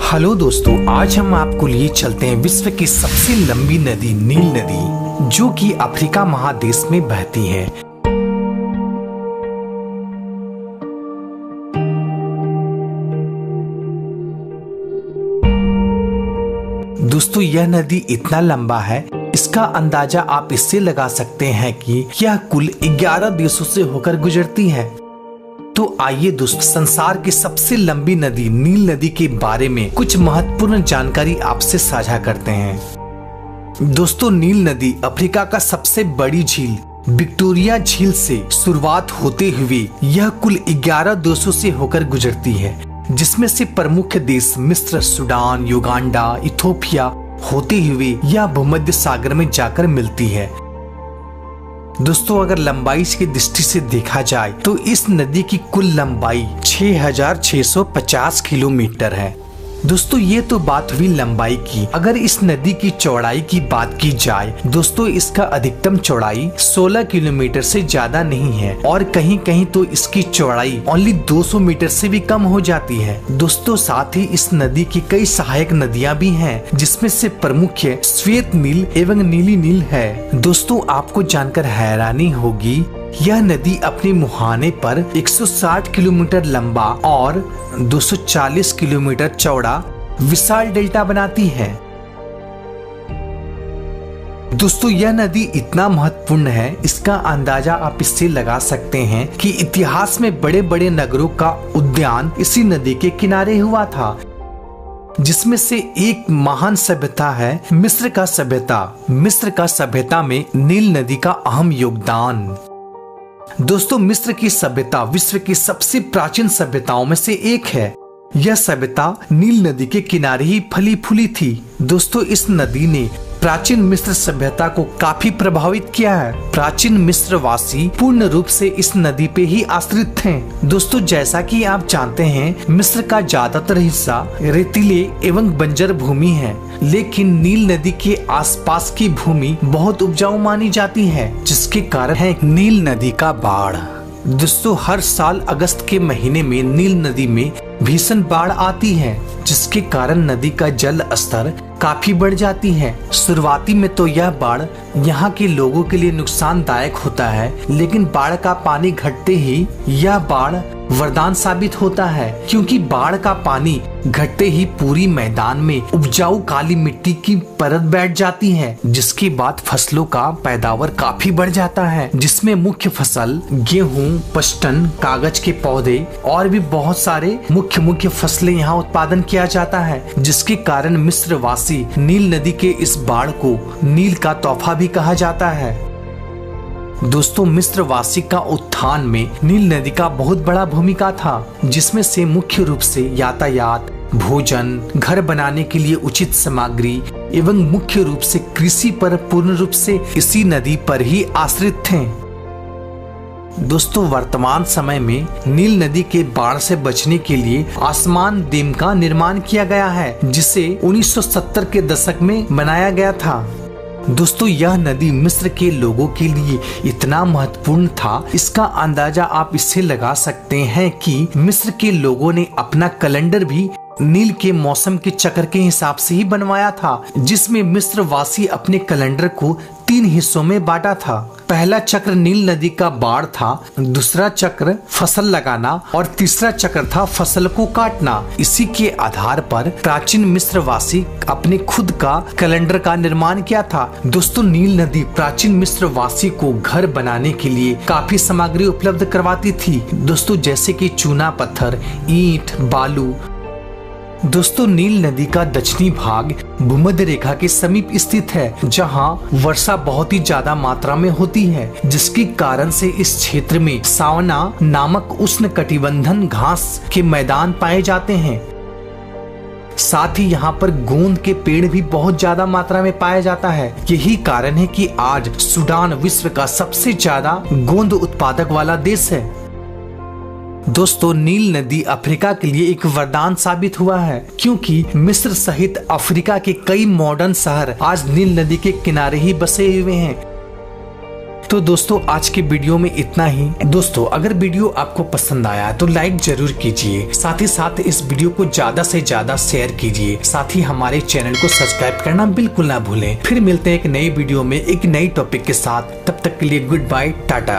Hello दोस्तों, आज हम आपको लिए चलते हैं विश्व की सबसे लंबी नदी नील नदी, जो कि अफ्रीका महादेश में बहती है। दोस्तों, यह नदी इतना लंबा है, इसका अंदाजा आप इससे लगा सकते हैं कि यह कुल 11 देशों से होकर गुजरती है। तो आइए दोस्तों, संसार की सबसे लंबी नदी नील नदी के बारे में कुछ महत्वपूर्ण जानकारी आपसे साझा करते हैं। दोस्तों, नील नदी अफ्रीका का सबसे बड़ी झील विक्टोरिया झील से शुरुआत होते हुए यह कुल 11 देशों से होकर गुजरती है, जिसमें से प्रमुख देश मिस्र, सूडान, युगांडा, इथोपिया होते हुए यह भूमध्य सागर में जाकर मिलती है। दोस्तों, अगर लंबाई की दृष्टि से देखा जाए तो इस नदी की कुल लंबाई 6650 किलोमीटर है। दोस्तों, ये तो बात हुई लंबाई की। अगर इस नदी की चौड़ाई की बात की जाए दोस्तों, इसका अधिकतम चौड़ाई 16 किलोमीटर से ज्यादा नहीं है और कहीं कहीं तो इसकी चौड़ाई ओनली 200 मीटर से भी कम हो जाती है। दोस्तों, साथ ही इस नदी की कई सहायक नदियां भी हैं, जिसमें से प्रमुख श्वेत नील एवं नीली नील है। दोस्तों, आपको जानकर हैरानी होगी, यह नदी अपने मुहाने पर 160 किलोमीटर लंबा और 240 किलोमीटर चौड़ा विशाल डेल्टा बनाती है। दोस्तों, यह नदी इतना महत्वपूर्ण है, इसका अंदाजा आप इससे लगा सकते हैं कि इतिहास में बड़े बड़े नगरों का उद्यान इसी नदी के किनारे हुआ था, जिसमें से एक महान सभ्यता है मिस्र का सभ्यता। मिस्र का सभ्यता में नील नदी का अहम योगदान। दोस्तों, मिस्र की सभ्यता विश्व की सबसे प्राचीन सभ्यताओं में से एक है। यह सभ्यता नील नदी के किनारे ही फली फूली थी। दोस्तों, इस नदी ने प्राचीन मिस्र सभ्यता को काफी प्रभावित किया है। प्राचीन मिस्र वासी पूर्ण रूप से इस नदी पे ही आश्रित थे। दोस्तों, जैसा कि आप जानते हैं, मिस्र का ज्यादातर हिस्सा रेतीले एवं बंजर भूमि है, लेकिन नील नदी के आसपास की भूमि बहुत उपजाऊ मानी जाती है, जिसके कारण है नील नदी का बाढ़। दोस्तों, हर साल अगस्त के महीने में नील नदी में भीषण बाढ़ आती है, जिसके कारण नदी का जल स्तर काफी बढ़ जाती है। शुरुआती में तो यह बाढ़ यहाँ के लोगों के लिए नुकसानदायक होता है, लेकिन बाढ़ का पानी घटते ही यह बाढ़ वरदान साबित होता है, क्योंकि बाढ़ का पानी घटते ही पूरी मैदान में उपजाऊ काली मिट्टी की परत बैठ जाती है, जिसके बाद फसलों का पैदावार काफी बढ़ जाता है, जिसमें मुख्य फसल गेहूं, पश्तन, कागज के पौधे और भी बहुत सारे मुख्य फसलें यहाँ उत्पादन किया जाता है, जिसके कारण मिस्र वासी नील नदी के इस बाढ़ को नील का तोहफा भी कहा जाता है। दोस्तों, मिस्र वासी का उत्थान में नील नदी का बहुत बड़ा भूमिका था, जिसमें से मुख्य रूप से यातायात, भोजन, घर बनाने के लिए उचित सामग्री एवं मुख्य रूप से कृषि पर पूर्ण रूप से इसी नदी पर ही आश्रित थे। दोस्तों, वर्तमान समय में नील नदी के बाढ़ से बचने के लिए आसमान डैम का निर्माण किया गया है, जिसे 1970 के दशक में बनाया गया था। दोस्तों, यह नदी मिस्र के लोगों के लिए इतना महत्वपूर्ण था, इसका अंदाजा आप इससे लगा सकते हैं कि मिस्र के लोगों ने अपना कैलेंडर भी नील के मौसम के चक्र के हिसाब से ही बनवाया था, जिसमें मिस्र वासी अपने कैलेंडर को 3 हिस्सों में बांटा था। पहला चक्र नील नदी का बाढ़ था, दूसरा चक्र फसल लगाना और तीसरा चक्र था फसल को काटना। इसी के आधार पर प्राचीन मिस्र वासी अपने खुद का कैलेंडर का निर्माण किया था। दोस्तों, नील नदी प्राचीन मिस्र वासी को घर बनाने के लिए काफी सामग्री उपलब्ध करवाती थी। दोस्तों, जैसे कि चूना पत्थर, ईंट, बालू। दोस्तों, नील नदी का दक्षिणी भाग भूमध्य रेखा के समीप स्थित है, जहां वर्षा बहुत ही ज्यादा मात्रा में होती है, जिसके कारण से इस क्षेत्र में सावना नामक उष्णकटिबंधीय घास के मैदान पाए जाते हैं। साथ ही यहाँ पर गोंद के पेड़ भी बहुत ज्यादा मात्रा में पाया जाता है। यही कारण है कि आज सूडान विश्व का सबसे ज्यादा गोंद उत्पादक वाला देश है। दोस्तों, नील नदी अफ्रीका के लिए एक वरदान साबित हुआ है, क्योंकि मिस्र सहित अफ्रीका के कई मॉडर्न शहर आज नील नदी के किनारे ही बसे हुए हैं। तो दोस्तों आज के वीडियो में इतना ही। दोस्तों अगर वीडियो आपको पसंद आया तो लाइक जरूर कीजिए, साथ ही साथ इस वीडियो को ज्यादा से ज्यादा शेयर कीजिए, साथ ही हमारे चैनल को सब्सक्राइब करना बिल्कुल ना भूलें। फिर मिलते हैं एक नई वीडियो में एक नई टॉपिक के साथ, तब तक के लिए गुड बाय, टाटा।